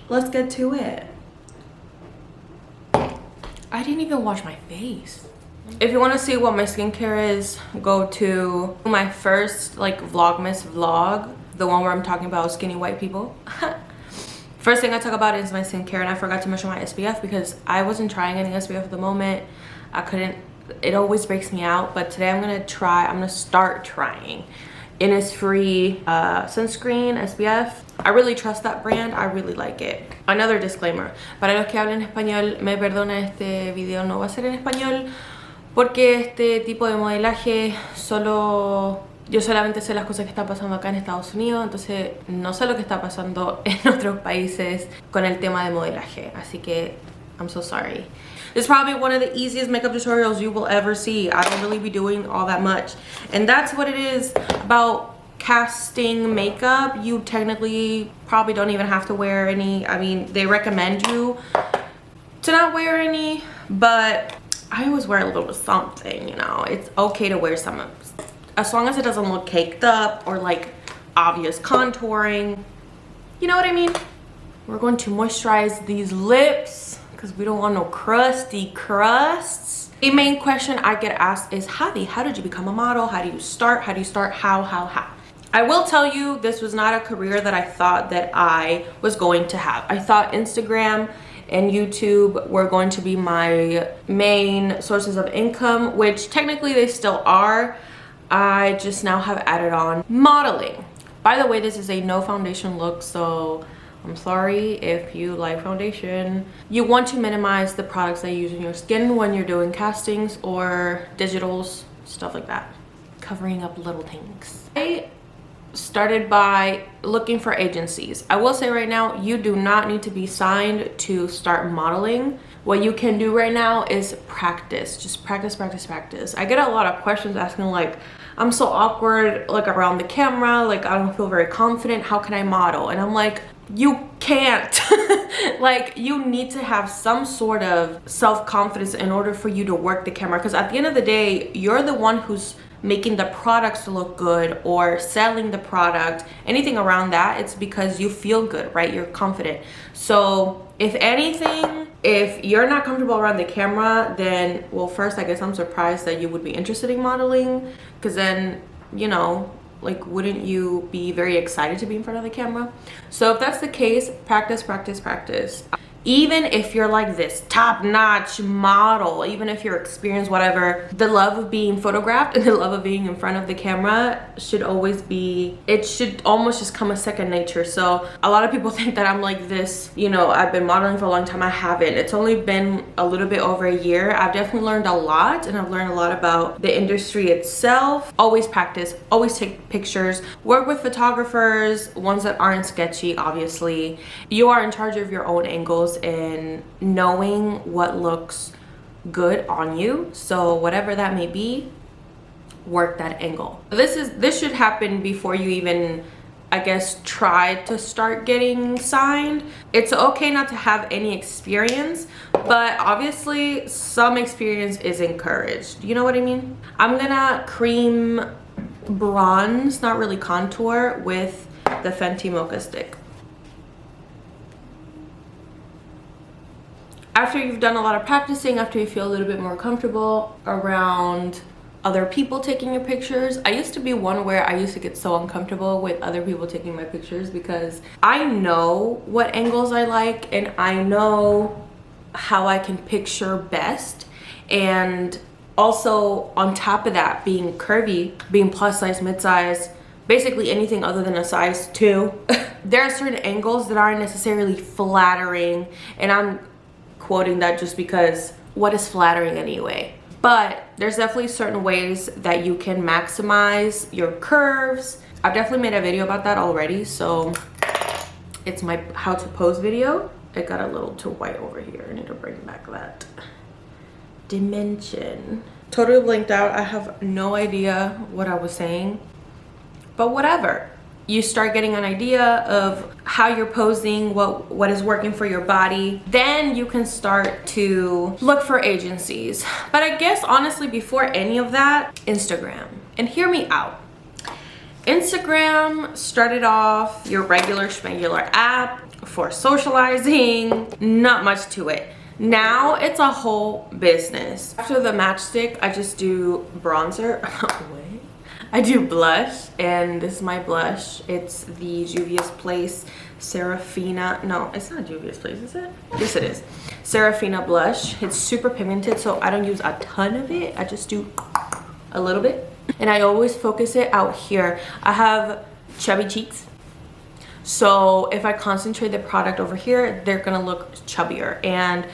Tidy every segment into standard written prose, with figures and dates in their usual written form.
let's get to it. I didn't even wash my face. If you want to see what my skincare is, go to my first like Vlogmas vlog, the one where I'm talking about skinny white people. First thing I talk about is my skincare, and I forgot to mention my SPF because I wasn't trying any SPF at the moment. I couldn't, it always breaks me out, but today I'm gonna start trying Innisfree sunscreen SPF. I really trust that brand. I really like it. Another disclaimer, para los que hablen español, me perdona, este video no va a ser en español porque este tipo de modelaje yo solamente sé las cosas que están pasando acá en Estados Unidos, entonces no sé lo que está pasando en otros países con el tema de modelaje, así que I'm so sorry. This is probably one of the easiest makeup tutorials you will ever see. I don't really be doing all that much, and that's what it is about casting makeup. You technically probably don't even have to wear any. I mean, they recommend you to not wear any, but I always wear a little something, you know. It's okay to wear some, as long as it doesn't look caked up or like obvious contouring, you know what I mean. We're going to moisturize these lips because we don't want no crusty crusts. The main question I get asked is, Javi, how did you become a model? How do you start? How? I will tell you, this was not a career that I thought that I was going to have. I thought Instagram and YouTube were going to be my main sources of income, which technically they still are. I just now have added on modeling. By the way, this is a no foundation look, so I'm sorry if you like foundation. You want to minimize the products that you use in your skin when you're doing castings or digitals, stuff like that. Covering up little things. I started by looking for agencies. I will say right now, you do not need to be signed to start modeling. What you can do right now is practice. Just practice. I get a lot of questions asking like, I'm so awkward like around the camera, like I don't feel very confident, how can I model? And I'm like, you can't. Like, you need to have some sort of self-confidence in order for you to work the camera, because at the end of the day, you're the one who's making the products to look good or selling the product, anything around that. It's because you feel good, right? You're confident. So if anything, if you're not comfortable around the camera, then, well, first, I guess I'm surprised that you would be interested in modeling, because then, you know, like, wouldn't you be very excited to be in front of the camera? So if that's the case, practice. Even if you're like this top-notch model, even if you're experienced, whatever, the love of being photographed and the love of being in front of the camera should always be, it should almost just come a second nature. So a lot of people think that I'm like this, you know, I've been modeling for a long time. I haven't. It's only been a little bit over a year. I've definitely learned a lot, and I've learned a lot about the industry itself. Always practice, always take pictures, work with photographers, ones that aren't sketchy, obviously. You are in charge of your own angles and knowing what looks good on you, so whatever that may be, work that angle. This should happen before you even, I guess, try to start getting signed. It's okay not to have any experience, but obviously some experience is encouraged, you know what I mean? I'm gonna cream bronze, not really contour, with the Fenty Mocha Stick. After you've done a lot of practicing, after you feel a little bit more comfortable around other people taking your pictures. I used to be one where I used to get so uncomfortable with other people taking my pictures because I know what angles I like and I know how I can picture best. And also on top of that, being curvy, being plus size, mid-size, basically anything other than a size 2, there are certain angles that aren't necessarily flattering, and I'm quoting that just because what is flattering anyway? But there's definitely certain ways that you can maximize your curves. I've definitely made a video about that already, so it's my how to pose video. It got a little too white over here. I need to bring back that dimension. Totally blanked out. I have no idea what I was saying, but whatever. You start getting an idea of how you're posing, what is working for your body, then you can start to look for agencies. But I guess honestly, before any of that, Instagram. And hear me out. Instagram started off your regular schmegular app for socializing, not much to it. Now it's a whole business. After the matchstick, I just do bronzer. Wait. I do blush, and this is my blush. It's the Juvia's Place Serafina. No, it's not Juvia's Place, is it? Yes, it is. Serafina blush. It's super pigmented, so I don't use a ton of it. I just do a little bit. And I always focus it out here. I have chubby cheeks. So if I concentrate the product over here, they're gonna look chubbier. And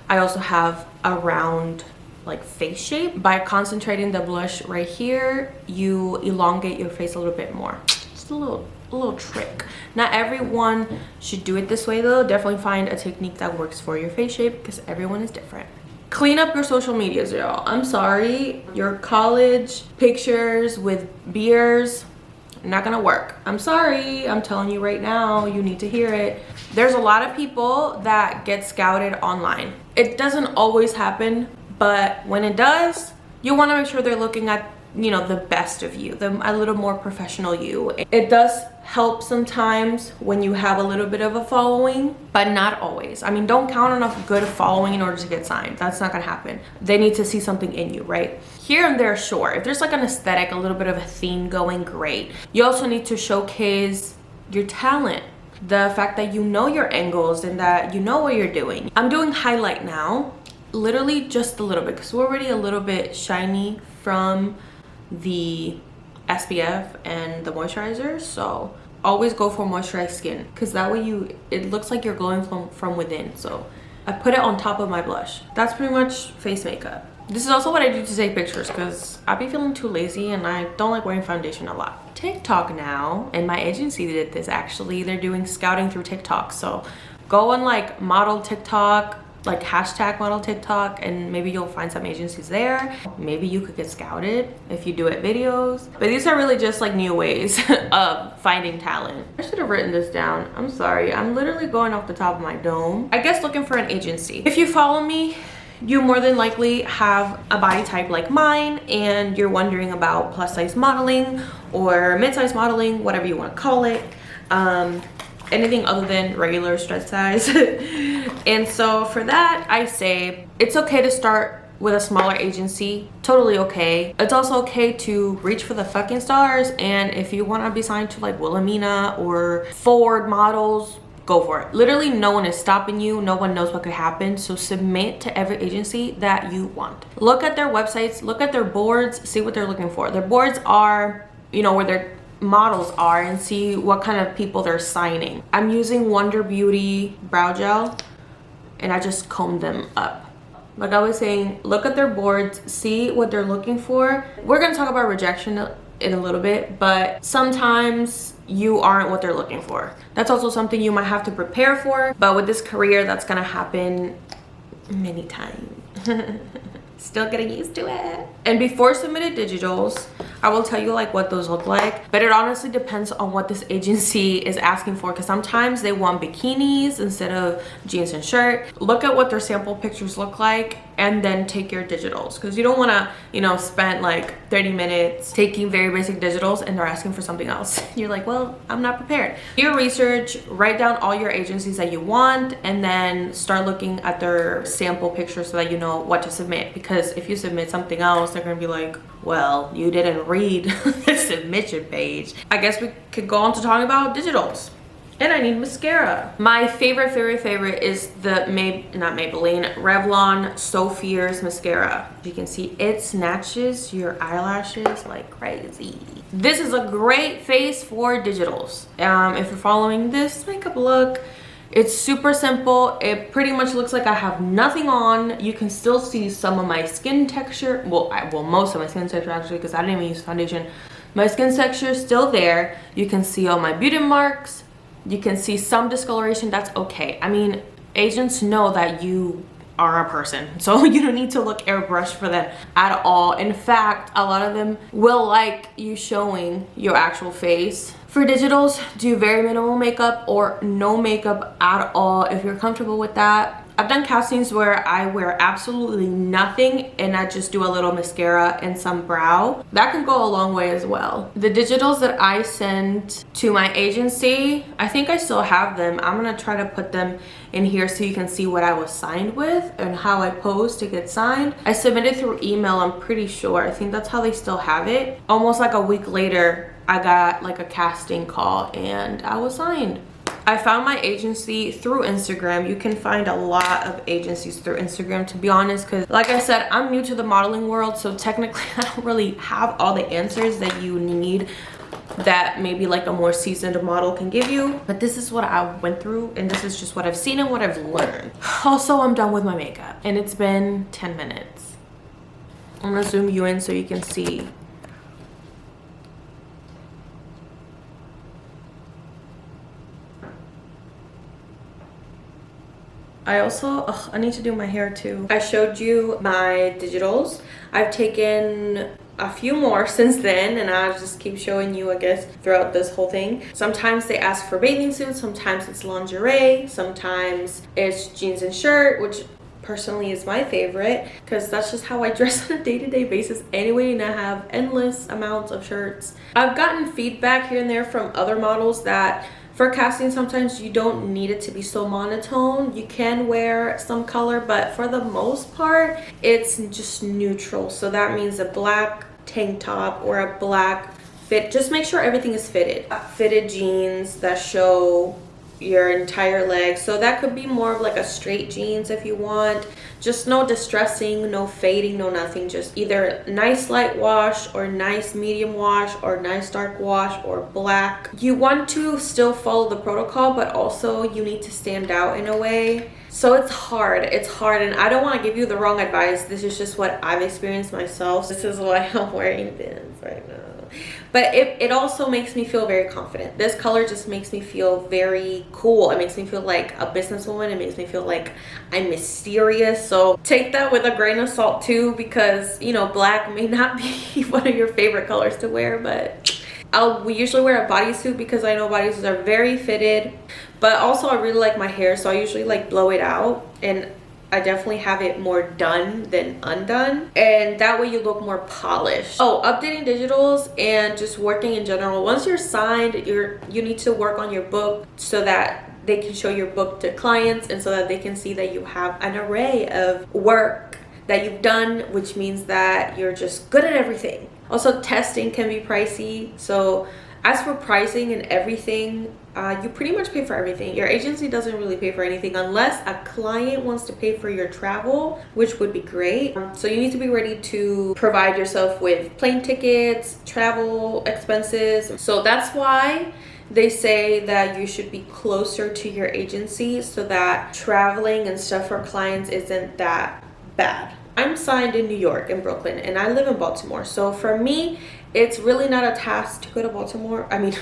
I also have a round like face shape. By concentrating the blush right here, you elongate your face a little bit more. Just a little trick. Not everyone should do it this way though. Definitely find a technique that works for your face shape because everyone is different. Clean up your social medias, y'all. I'm sorry, your college pictures with beers, not gonna work. I'm sorry, I'm telling you right now, you need to hear it. There's a lot of people that get scouted online. It doesn't always happen, but when it does, you want to make sure they're looking at, you know, the best of you, a little more professional you. It does help sometimes when you have a little bit of a following, but not always. I mean, don't count on a good following in order to get signed. That's not gonna happen. They need to see something in you, right? Here and there, sure. If there's like an aesthetic, a little bit of a theme going, great. You also need to showcase your talent, the fact that you know your angles and that you know what you're doing. I'm doing highlight now, literally just a little bit, because we're already a little bit shiny from the SPF and the moisturizer. So always go for moisturized skin, because that way it looks like you're glowing from within. So I put it on top of my blush. That's pretty much face makeup. This is also what I do to take pictures, because I be feeling too lazy and I don't like wearing foundation a lot. TikTok now, and my agency did this actually. They're doing scouting through TikTok. So go on like model TikTok, like hashtag model TikTok, and maybe you'll find some agencies there. Maybe you could get scouted if you do it videos. But these are really just like new ways of finding talent. I should have written this down. I'm sorry. I'm literally going off the top of my dome. I guess looking for an agency. If you follow me, you more than likely have a body type like mine, and you're wondering about plus size modeling or mid-size modeling, whatever you want to call it. Anything other than regular stretch size. And so for that, I say it's okay to start with a smaller agency. Totally okay. It's also okay to reach for the fucking stars, and if you want to be signed to like Wilhelmina or Ford models, go for it. Literally no one is stopping you. No one knows what could happen. So submit to every agency that you want. Look at their websites, look at their boards, see what they're looking for. Their boards are, you know, where their models are, and see what kind of people they're signing. I'm using Wonder Beauty brow gel, and I just combed them up. Like I was saying, look at their boards, see what they're looking for. We're gonna talk about rejection in a little bit, but sometimes you aren't what they're looking for. That's also something you might have to prepare for, but with this career, that's gonna happen many times. Still getting used to it. And before submitted digitals, I will tell you like what those look like, but it honestly depends on what this agency is asking for, because sometimes they want bikinis instead of jeans and shirt. Look at what their sample pictures look like and then take your digitals, because you don't want to, you know, spend like 30 minutes taking very basic digitals and they're asking for something else. You're like, well, I'm not prepared. Do your research, write down all your agencies that you want, and then start looking at their sample pictures so that you know what to submit. Because if you submit something else, they're gonna be like, well, you didn't read the submission page. I guess we could go on to talking about digitals. And I need mascara. My favorite is the Maybelline, Revlon So Fierce mascara. You can see it snatches your eyelashes like crazy. This is a great face for digitals. If you're following this makeup look, it's super simple. It pretty much looks like I have nothing on. You can still see some of my skin texture. Well, most of my skin texture actually, because I didn't even use foundation. My skin texture is still there. You can see all my beauty marks. You can see some discoloration. That's okay. I mean, agents know that you are a person, so you don't need to look airbrushed for them at all. In fact, a lot of them will like you showing your actual face. For digitals, do very minimal makeup or no makeup at all. If you're comfortable with that, I've done castings where I wear absolutely nothing and I just do a little mascara and some brow. That can go a long way as well. The digitals that I sent to my agency, I think I still have them. I'm gonna try to put them in here so you can see what I was signed with and how I posed to get signed. I submitted through email, I'm pretty sure. I think that's how they still have it. Almost like a week later, I got like a casting call and I was signed. I found my agency through Instagram. You can find a lot of agencies through Instagram, to be honest, because like I said, I'm new to the modeling world, so technically I don't really have all the answers that you need that maybe like a more seasoned model can give you. But this is what I went through and this is just what I've seen and what I've learned. Also, I'm done with my makeup and it's been 10 minutes. I'm gonna zoom you in so you can see. I also, I need to do my hair too. I showed you my digitals. I've taken a few more since then and I'll just keep showing you, I guess, throughout this whole thing. Sometimes they ask for bathing suits, sometimes it's lingerie, sometimes it's jeans and shirt, which personally is my favorite because that's just how I dress on a day-to-day basis anyway, and I have endless amounts of shirts. I've gotten feedback here and there from other models that for casting, sometimes you don't need it to be so monotone. You can wear some color, but for the most part, it's just neutral. So that means a black tank top or a black fit. Just make sure everything is fitted. Fitted jeans that show your entire leg. So that could be more of like a straight jeans if you want. Just no distressing, no fading, no nothing. Just either nice light wash or nice medium wash or nice dark wash or black. You want to still follow the protocol, but also you need to stand out in a way. So it's hard, and I don't want to give you the wrong advice. This is just what I've experienced myself. This is why I'm wearing this right now. But it also makes me feel very confident. This color just makes me feel very cool. It makes me feel like a businesswoman. It makes me feel like I'm mysterious. So take that with a grain of salt too, because you know, black may not be one of your favorite colors to wear, but we usually wear a bodysuit because I know bodysuits are very fitted. But also I really like my hair, so I usually like blow it out, and I definitely have it more done than undone, and that way you look more polished. Oh, updating digitals and just working in general. Once you're signed, you need to work on your book so that they can show your book to clients and so that they can see that you have an array of work that you've done, which means that you're just good at everything. Also, testing can be pricey, so as for pricing and everything, you pretty much pay for everything. Your agency doesn't really pay for anything unless a client wants to pay for your travel, which would be great. So you need to be ready to provide yourself with plane tickets, travel expenses. So that's why they say that you should be closer to your agency so that traveling and stuff for clients isn't that bad. I'm signed in New York and Brooklyn, and I live in Baltimore. So for me, it's really not a task to go to Baltimore. I mean,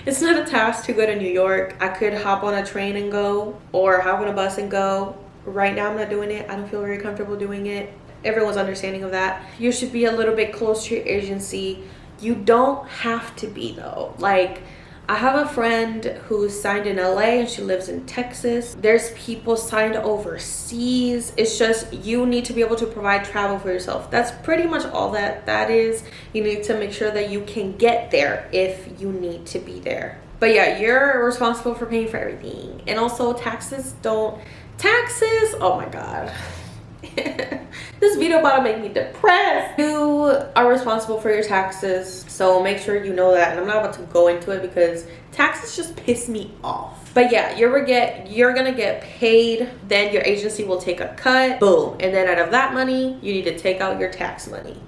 it's not a task to go to New York. I could hop on a train and go, or hop on a bus and go. Right now, I'm not doing it. I don't feel very comfortable doing it. Everyone's understanding of that. You should be a little bit close to your agency. You don't have to be though. Like, I have a friend who's signed in LA and she lives in Texas. There's people signed overseas. It's just you need to be able to provide travel for yourself. That's pretty much all that is. You need to make sure that you can get there if you need to be there. But yeah, you're responsible for paying for everything. And also taxes, oh my God. This video about to make me depressed. You are responsible for your taxes, so make sure you know that. And I'm not about to go into it because taxes just piss me off. But yeah, you're gonna get paid, then your agency will take a cut, boom, and then out of that money you need to take out your tax money.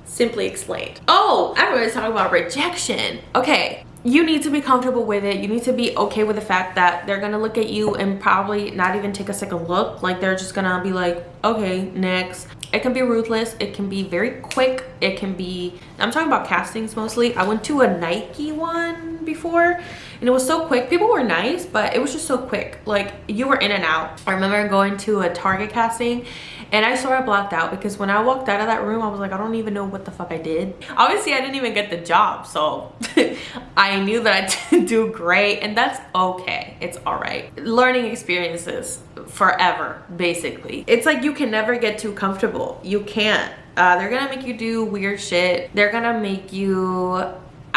Simply explained. Oh, everybody's talking about rejection. Okay, you need to be comfortable with it. You need to be okay with the fact that they're gonna look at you and probably not even take a second look. Like, they're just gonna be like, okay, next. It can be ruthless. It can be very quick. It can be, I'm talking about castings mostly. I went to a Nike one before and it was so quick. People were nice, but it was just so quick. Like, you were in and out. I remember going to a Target casting and I sort of blocked out because when I walked out of that room, I was like, I don't even know what the fuck I did. Obviously, I didn't even get the job, so I knew that I didn't do great, and that's okay. It's all right. Learning experiences forever, basically. It's like you can never get too comfortable. You can't. They're gonna make you do weird shit. They're gonna make you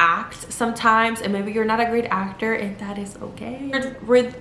act sometimes, and maybe you're not a great actor, and that is okay.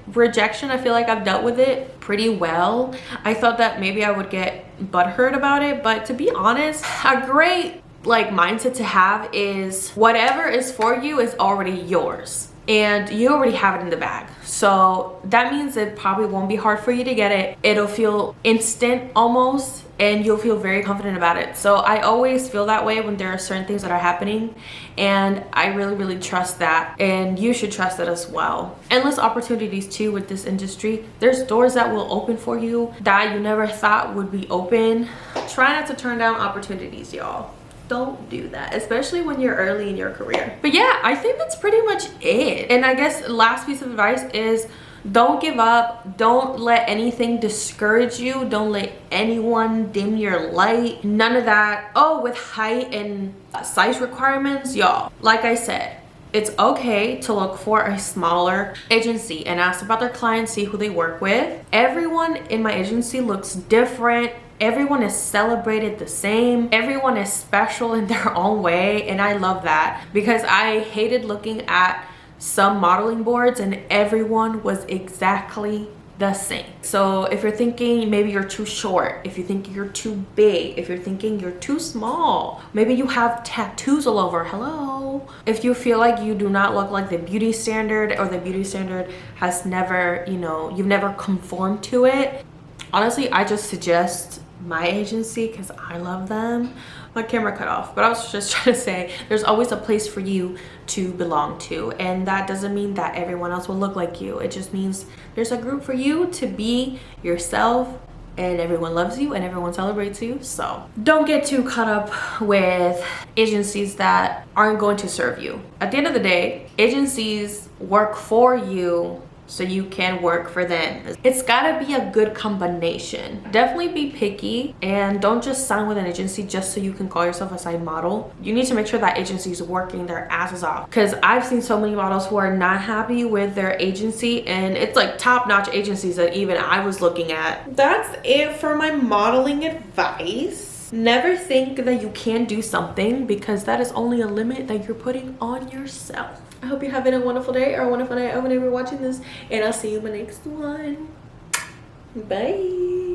Rejection, I feel like I've dealt with it pretty well. I thought that maybe I would get butthurt about it, but to be honest, a great like mindset to have is whatever is for you is already yours, and you already have it in the bag. So that means it probably won't be hard for you to get it. It'll feel instant almost, and you'll feel very confident about it. So I always feel that way when there are certain things that are happening, and I really trust that, and you should trust it as well. Endless opportunities too with this industry. There's doors that will open for you that you never thought would be open. Try not to turn down opportunities, y'all. Don't do that, especially when you're early in your career. But yeah, I think that's pretty much it. And I guess last piece of advice is don't give up. Don't let anything discourage you. Don't let anyone dim your light. None of that. Oh, with height and size requirements, y'all, like I said, it's okay to look for a smaller agency and ask about their clients, see who they work with. Everyone in my agency looks different. Everyone is celebrated the same. Everyone is special in their own way, and I love that because I hated looking at some modeling boards and everyone was exactly the same. So if you're thinking maybe you're too short, if you think you're too big, if you're thinking you're too small, maybe you have tattoos all over, hello. If you feel like you do not look like the beauty standard, or the beauty standard has never, you know, you've never conformed to it, honestly, I just suggest my agency because I love them. My camera cut off, but I was just trying to say there's always a place for you to belong to, and that doesn't mean that everyone else will look like you. It just means there's a group for you to be yourself, and everyone loves you and everyone celebrates you. So don't get too caught up with agencies that aren't going to serve you. At the end of the day, agencies work for you so you can work for them. It's gotta be a good combination. Definitely be picky, and don't just sign with an agency just so you can call yourself a side model. You need to make sure that agency is working their asses off, because I've seen so many models who are not happy with their agency, and it's like top-notch agencies that even I was looking at. That's it for my modeling advice. Never think that you can't do something, because that is only a limit that you're putting on yourself. I hope you're having a wonderful day or a wonderful night whenever you're watching this, and I'll see you in my next one. Bye.